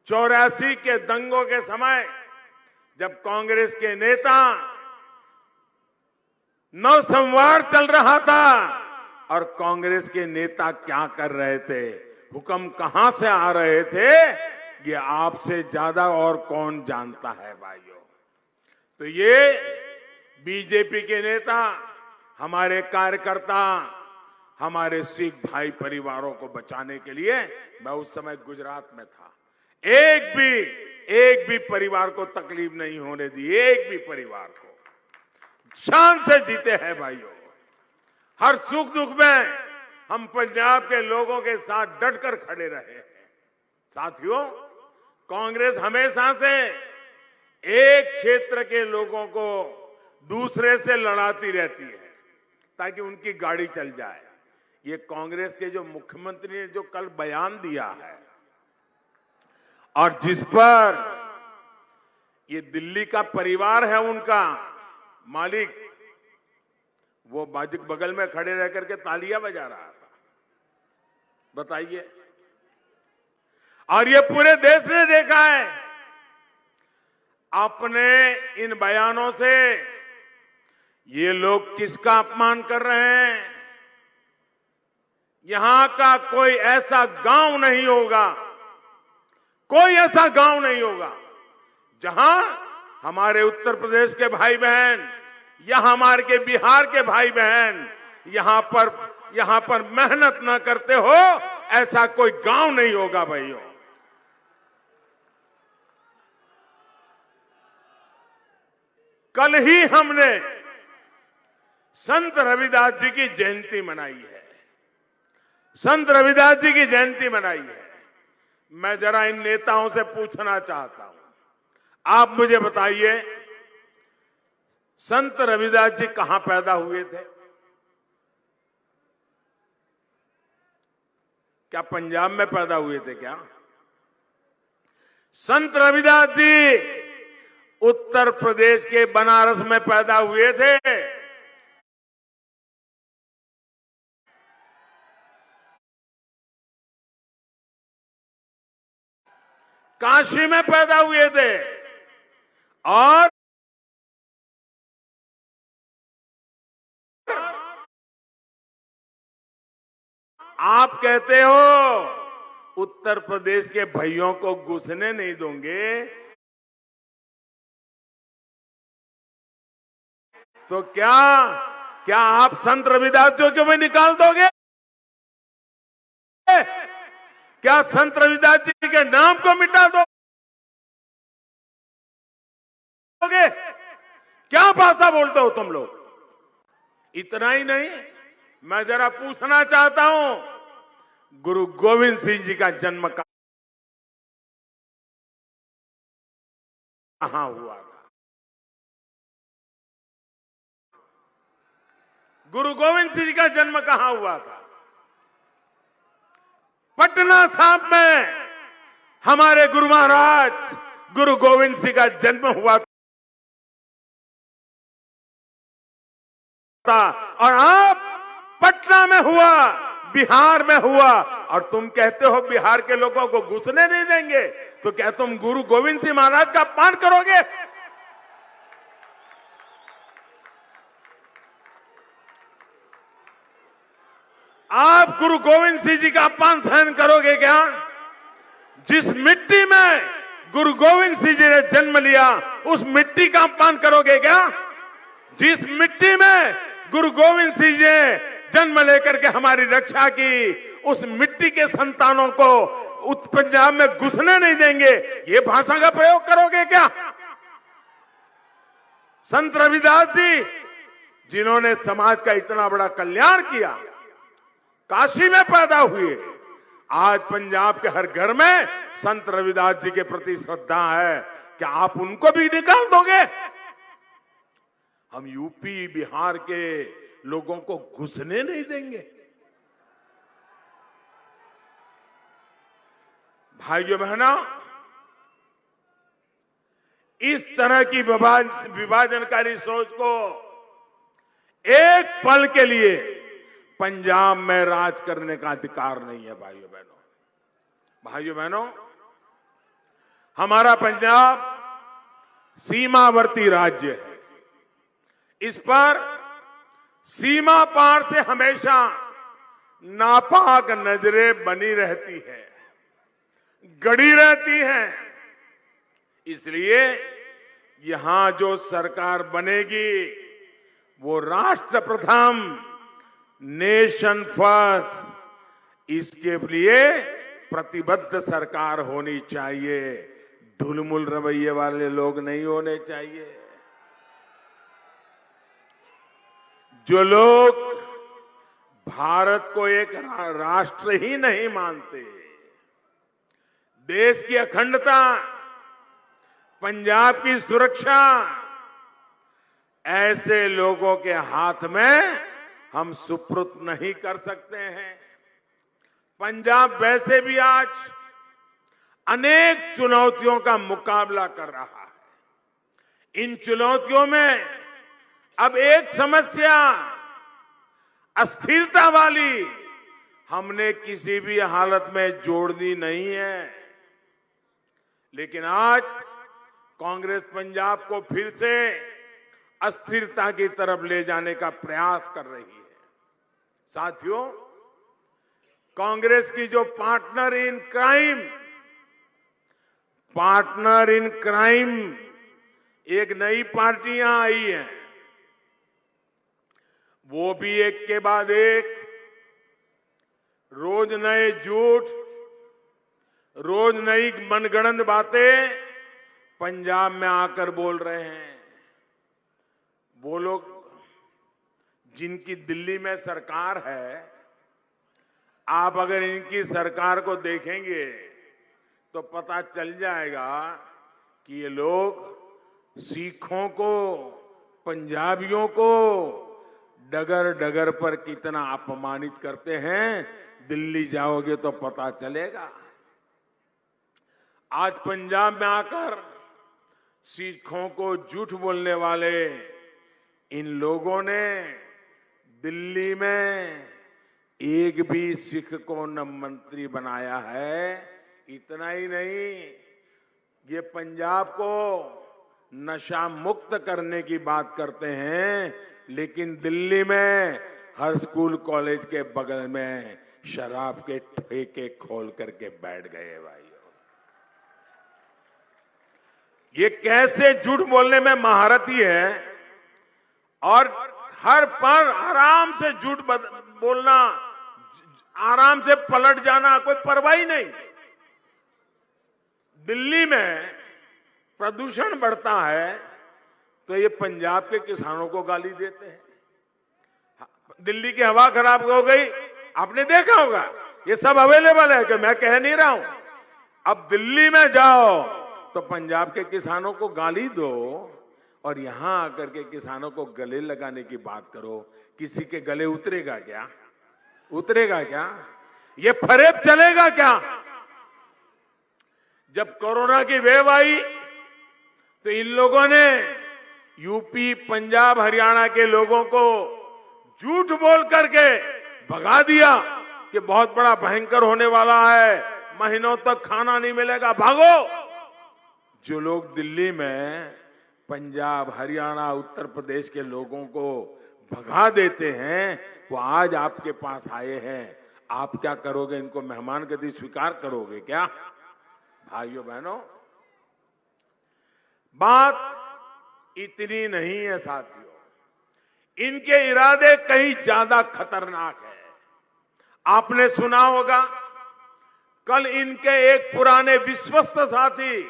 84 के दंगों के समय जब कांग्रेस के नेता नौसंवार चल रहा था और कांग्रेस के नेता क्या कर रहे थे, हुक्म कहां से आ रहे थे, ये आपसे ज्यादा और कौन जानता है भाइयों। तो ये बीजेपी के नेता, हमारे कार्यकर्ता, हमारे सिख भाई परिवारों को बचाने के लिए, मैं उस समय गुजरात में था, एक भी परिवार को तकलीफ नहीं होने दी, एक भी परिवार को शान से जीते हैं भाइयों। हर सुख दुख में हम पंजाब के लोगों के साथ डटकर खड़े रहे हैं। साथियों, कांग्रेस हमेशा से एक क्षेत्र के लोगों को दूसरे से लड़ाती रहती है ताकि उनकी गाड़ी चल जाए। ये कांग्रेस के जो मुख्यमंत्री ने जो कल बयान दिया है और जिस पर ये दिल्ली का परिवार है, उनका मालिक, वो बगल में खड़े रह करके तालियां बजा रहा था, बताइए। और ये पूरे देश ने देखा है। अपने इन बयानों से ये लोग किसका अपमान कर रहे हैं। यहां का कोई ऐसा गांव नहीं होगा, कोई ऐसा गांव नहीं होगा जहां हमारे उत्तर प्रदेश के भाई बहन या हमारे के बिहार के भाई बहन यहां पर मेहनत न करते हो, ऐसा कोई गांव नहीं होगा भाइयों। कल ही हमने संत रविदास जी की जयंती मनाई है, संत रविदास जी की जयंती मनाई है। मैं जरा इन नेताओं से पूछना चाहता हूं, आप मुझे बताइए, संत रविदास जी कहां पैदा हुए थे? क्या पंजाब में पैदा हुए थे क्या? संत रविदास जी उत्तर प्रदेश के बनारस में पैदा हुए थे। काशी में पैदा हुए थे। और आप कहते हो उत्तर प्रदेश के भाइयों को घुसने नहीं दोगे, तो क्या आप संत रविदास जी को भी निकाल दोगे? क्या संत रविदास जी के नाम को मिटा दोगे? क्या भाषा बोलते हो तुम लोग? इतना ही नहीं, मैं जरा पूछना चाहता हूं, गुरु गोविंद सिंह जी का जन्म कहां हुआ था? गुरु गोविंद सिंह जी का जन्म कहां हुआ था? पटना साहिब में हमारे गुरु महाराज गुरु गोविंद सिंह का जन्म हुआ था। और आप पटना में हुआ, बिहार में हुआ, और तुम कहते हो बिहार के लोगों को घुसने नहीं देंगे। तो क्या तुम गुरु गोविंद सिंह महाराज का अपमान करोगे? आप गुरु गोविंद सिंह जी का अपमान सहन करोगे क्या? जिस मिट्टी में गुरु गोविंद सिंह जी ने जन्म लिया, उस मिट्टी का अपमान करोगे क्या? जिस मिट्टी में गुरु गोविंद सिंह जी ने जन्म लेकर के हमारी रक्षा की, उस मिट्टी के संतानों को पंजाब में घुसने नहीं देंगे, ये भाषा का प्रयोग करोगे क्या? संत रविदास जी, जिन्होंने समाज का इतना बड़ा कल्याण किया, काशी में पैदा हुए, आज पंजाब के हर घर में संत रविदास जी के प्रति श्रद्धा है। क्या आप उनको भी निकाल दोगे? हम यूपी बिहार के लोगों को घुसने नहीं देंगे। भाइयों बहनों, इस तरह की विभाजनकारी सोच को एक पल के लिए पंजाब में राज करने का अधिकार नहीं है। भाइयों बहनों, हमारा पंजाब सीमावर्ती राज्य है। इस पर सीमा पार से हमेशा नापाक नजरें बनी रहती है, गड़ी रहती हैं। इसलिए यहां जो सरकार बनेगी वो राष्ट्र प्रथम, नेशन फर्स्ट, इसके लिए प्रतिबद्ध सरकार होनी चाहिए। ढुलमुल रवैये वाले लोग नहीं होने चाहिए। जो लोग भारत को एक राष्ट्र ही नहीं मानते, देश की अखंडता, पंजाब की सुरक्षा, ऐसे लोगों के हाथ में हम सुपुर्द नहीं कर सकते हैं। पंजाब वैसे भी आज अनेक चुनौतियों का मुकाबला कर रहा है। इन चुनौतियों में अब एक समस्या अस्थिरता वाली हमने किसी भी हालत में जोड़नी नहीं है। लेकिन आज कांग्रेस पंजाब को फिर से अस्थिरता की तरफ ले जाने का प्रयास कर रही है। साथियों, कांग्रेस की जो पार्टनर इन क्राइम एक नई पार्टियां आई हैं, वो भी एक के बाद एक रोज नए झूठ, रोज नई मनगढ़ंत बातें पंजाब में आकर बोल रहे हैं। वो लोग जिनकी दिल्ली में सरकार है, आप अगर इनकी सरकार को देखेंगे तो पता चल जाएगा कि ये लोग सिखों को, पंजाबियों को डगर डगर पर कितना अपमानित करते हैं। दिल्ली जाओगे तो पता चलेगा। आज पंजाब में आकर सिखों को झूठ बोलने वाले इन लोगों ने दिल्ली में एक भी सिख को न मंत्री बनाया है। इतना ही नहीं, ये पंजाब को नशा मुक्त करने की बात करते हैं, लेकिन दिल्ली में हर स्कूल कॉलेज के बगल में शराब के ठेके खोल करके बैठ गए भाइयों। ये कैसे झूठ बोलने में महारथी है और हर पर आराम से झूठ बोलना, आराम से पलट जाना, कोई परवाह ही नहीं। दिल्ली में प्रदूषण बढ़ता है तो ये पंजाब के किसानों को गाली देते हैं। दिल्ली की हवा खराब हो गई, आपने देखा होगा, ये सब अवेलेबल है कि मैं कह नहीं रहा हूं। अब दिल्ली में जाओ तो पंजाब के किसानों को गाली दो और यहां आकर के किसानों को गले लगाने की बात करो। किसी के गले उतरेगा क्या? उतरेगा क्या? ये फरेब चलेगा क्या? जब कोरोना की वेव आई तो इन लोगों ने यूपी, पंजाब, हरियाणा के लोगों को झूठ बोल करके भगा दिया कि बहुत बड़ा भयंकर होने वाला है, महीनों तक खाना नहीं मिलेगा, भागो। जो लोग दिल्ली में पंजाब, हरियाणा, उत्तर प्रदेश के लोगों को भगा देते हैं, वो आज आपके पास आए हैं। आप क्या करोगे? इनको मेहमान गति स्वीकार करोगे क्या? भाइयों बहनों, बात इतनी नहीं है साथियों, इनके इरादे कहीं ज्यादा खतरनाक है। आपने सुना होगा, कल इनके एक पुराने विश्वस्त साथी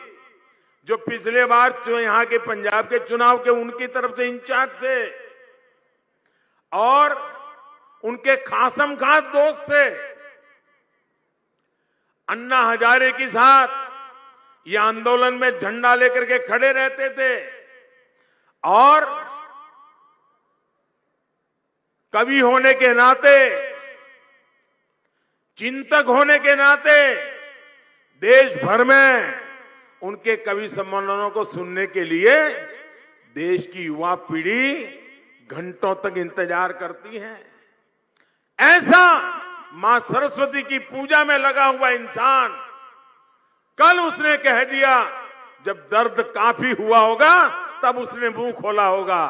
जो पिछले बार जो यहां के पंजाब के चुनाव के उनकी तरफ से इंचार्ज थे और उनके खासम खास दोस्त थे, अन्ना हजारे के साथ ये आंदोलन में झंडा लेकर के खड़े रहते थे और कवि होने के नाते, चिंतक होने के नाते देश भर में उनके कवि सम्मेलनों को सुनने के लिए देश की युवा पीढ़ी घंटों तक इंतजार करती है। ऐसा मां सरस्वती की पूजा में लगा हुआ इंसान कल उसने कह दिया, जब दर्द काफी हुआ होगा तब उसने मुंह खोला होगा,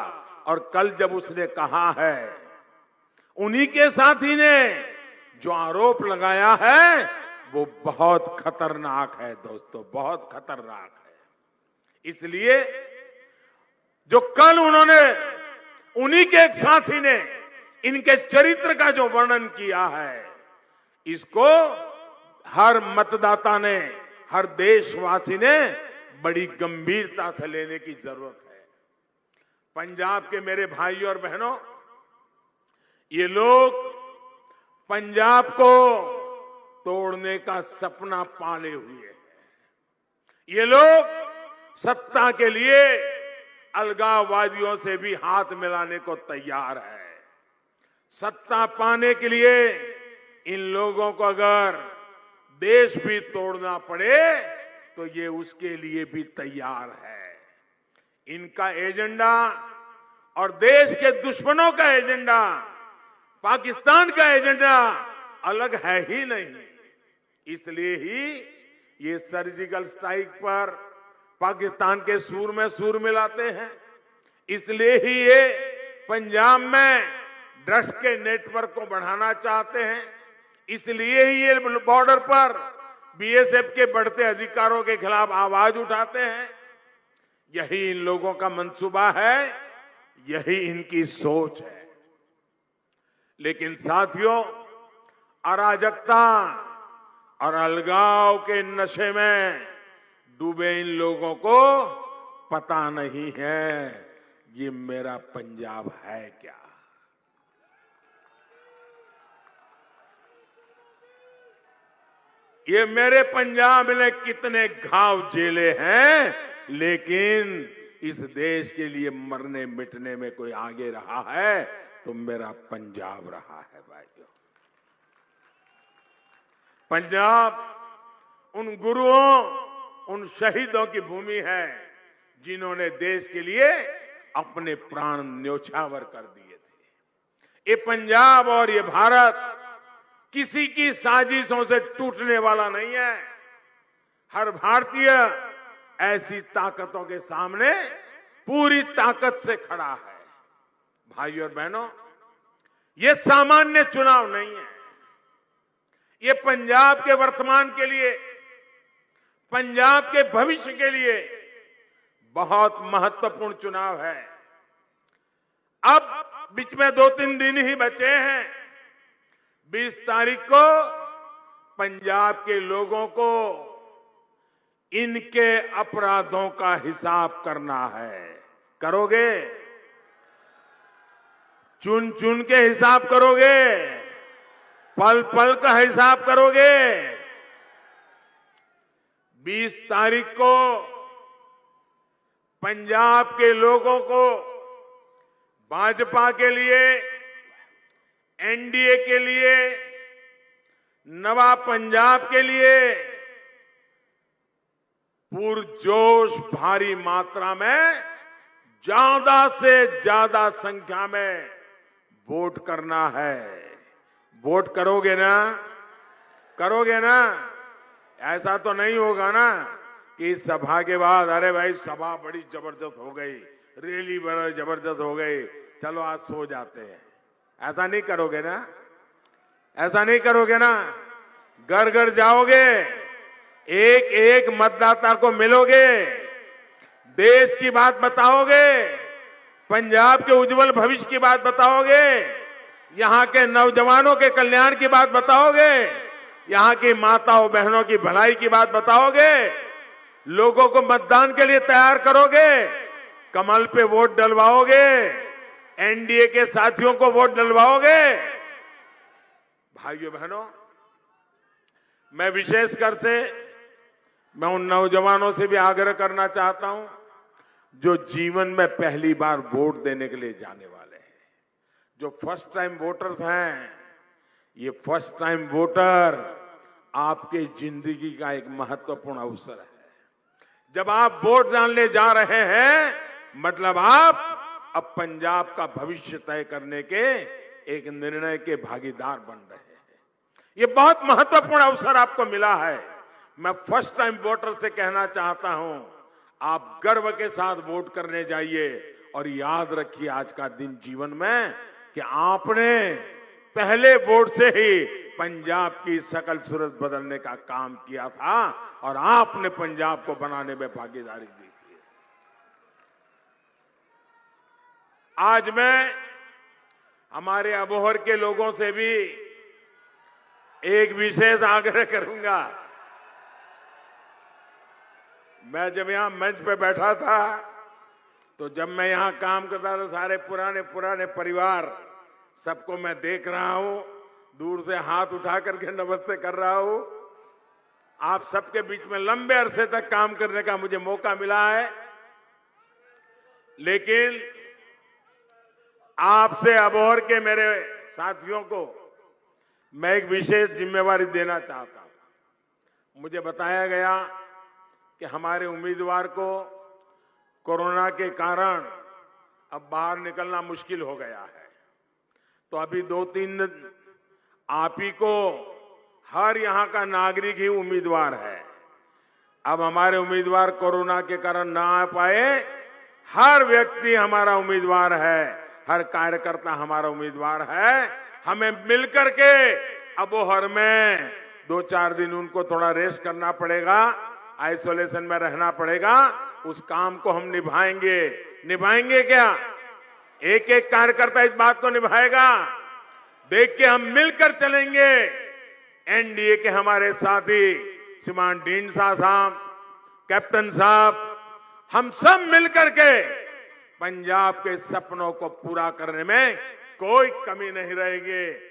और कल जब उसने कहा है, उन्हीं के साथी ने जो आरोप लगाया है वो बहुत खतरनाक है दोस्तों, बहुत खतरनाक है। इसलिए जो कल उन्होंने, उन्हीं के एक साथी ने इनके चरित्र का जो वर्णन किया है, इसको हर मतदाता ने, हर देशवासी ने बड़ी गंभीरता से लेने की जरूरत है। पंजाब के मेरे भाइयों और बहनों, ये लोग पंजाब को तोड़ने का सपना पाले हुए हैं। ये लोग सत्ता के लिए अलगाववादियों से भी हाथ मिलाने को तैयार है। सत्ता पाने के लिए इन लोगों को अगर देश भी तोड़ना पड़े तो ये उसके लिए भी तैयार है। इनका एजेंडा और देश के दुश्मनों का एजेंडा, पाकिस्तान का एजेंडा अलग है ही नहीं। इसलिए ही ये सर्जिकल स्ट्राइक पर पाकिस्तान के सूर में सूर मिलाते हैं। इसलिए ही ये पंजाब में ड्रग्स के नेटवर्क को बढ़ाना चाहते हैं। इसलिए ही ये बॉर्डर पर बीएसएफ के बढ़ते अधिकारों के खिलाफ आवाज उठाते हैं। यही इन लोगों का मंसूबा है, यही इनकी सोच है। लेकिन साथियों, अराजकता और अलगाव के नशे में डूबे इन लोगों को पता नहीं है ये मेरा पंजाब है क्या। ये मेरे पंजाब ने कितने घाव झेले हैं, लेकिन इस देश के लिए मरने मिटने में कोई आगे रहा है तो मेरा पंजाब रहा है भाइयों। पंजाब उन गुरुओं, उन शहीदों की भूमि है जिन्होंने देश के लिए अपने प्राण न्योछावर कर दिए थे। ये पंजाब और ये भारत किसी की साजिशों से टूटने वाला नहीं है। हर भारतीय ऐसी ताकतों के सामने पूरी ताकत से खड़ा है। भाइयों और बहनों, ये सामान्य चुनाव नहीं है। ये पंजाब के वर्तमान के लिए, पंजाब के भविष्य के लिए बहुत महत्वपूर्ण चुनाव है। अब बीच में 2-3 दिन ही बचे हैं। 20 तारीख को पंजाब के लोगों को इनके अपराधों का हिसाब करना है। करोगे? चुन चुन के हिसाब करोगे? पल पल का हिसाब करोगे? 20 तारीख को पंजाब के लोगों को भाजपा के लिए, एनडीए के लिए, नवा पंजाब के लिए पुरजोश भारी मात्रा में, ज्यादा से ज्यादा संख्या में वोट करना है। वोट करोगे ना? करोगे ना? ऐसा तो नहीं होगा ना कि इस सभा के बाद अरे भाई सभा बड़ी जबरदस्त हो गई, रैली बड़ी जबरदस्त हो गई, चलो आज सो जाते हैं। ऐसा नहीं करोगे ना? ऐसा नहीं करोगे ना? घर घर जाओगे, एक एक मतदाता को मिलोगे, देश की बात बताओगे, पंजाब के उज्जवल भविष्य की बात बताओगे, यहां के नौजवानों के कल्याण की बात बताओगे, यहां की माताओं बहनों की भलाई की बात बताओगे, लोगों को मतदान के लिए तैयार करोगे, कमल पे वोट डलवाओगे, एनडीए के साथियों को वोट डलवाओगे। भाइयों बहनों, मैं विशेषकर से मैं उन नौजवानों से भी आग्रह करना चाहता हूं जो जीवन में पहली बार वोट देने के लिए जाने वाले हैं, जो फर्स्ट टाइम वोटर्स हैं। ये फर्स्ट टाइम वोटर आपके जिंदगी का एक महत्वपूर्ण अवसर है। जब आप वोट डालने जा रहे हैं, मतलब आप अब पंजाब का भविष्य तय करने के एक निर्णय के भागीदार बन रहे हैं। ये बहुत महत्वपूर्ण अवसर आपको मिला है। मैं फर्स्ट टाइम वोटर से कहना चाहता हूं, आप गर्व के साथ वोट करने जाइए और याद रखिए आज का दिन जीवन में कि आपने पहले वोट से ही पंजाब की शकल सूरत बदलने का काम किया था और आपने पंजाब को बनाने में भागीदारी दी थी। आज मैं हमारे अबोहर के लोगों से भी एक विशेष आग्रह करूंगा। मैं जब यहां मंच पे बैठा था तो जब मैं यहां काम करता था, सारे पुराने परिवार सबको मैं देख रहा हूं, दूर से हाथ उठा करके नमस्ते कर रहा हूं। आप सबके बीच में लंबे अरसे तक काम करने का मुझे मौका मिला है, लेकिन आपसे अबोहर के मेरे साथियों को मैं एक विशेष जिम्मेवारी देना चाहता हूं। मुझे बताया गया कि हमारे उम्मीदवार को कोरोना के कारण अब बाहर निकलना मुश्किल हो गया है, तो अभी 2-3 दिन आप ही को, हर यहां का नागरिक ही उम्मीदवार है। अब हमारे उम्मीदवार कोरोना के कारण ना आ पाए, हर व्यक्ति हमारा उम्मीदवार है, हर कार्यकर्ता हमारा उम्मीदवार है। हमें मिलकर के अबोहर में 2-4 दिन उनको थोड़ा रेस्ट करना पड़ेगा, आइसोलेशन में रहना पड़ेगा। उस काम को हम निभाएंगे क्या? एक एक कार्यकर्ता इस बात को निभाएगा। देख के हम मिलकर चलेंगे। एनडीए के हमारे साथी श्रीमान ढींडसा साहब, कैप्टन साहब, हम सब मिलकर के पंजाब के सपनों को पूरा करने में कोई कमी नहीं रहेगी।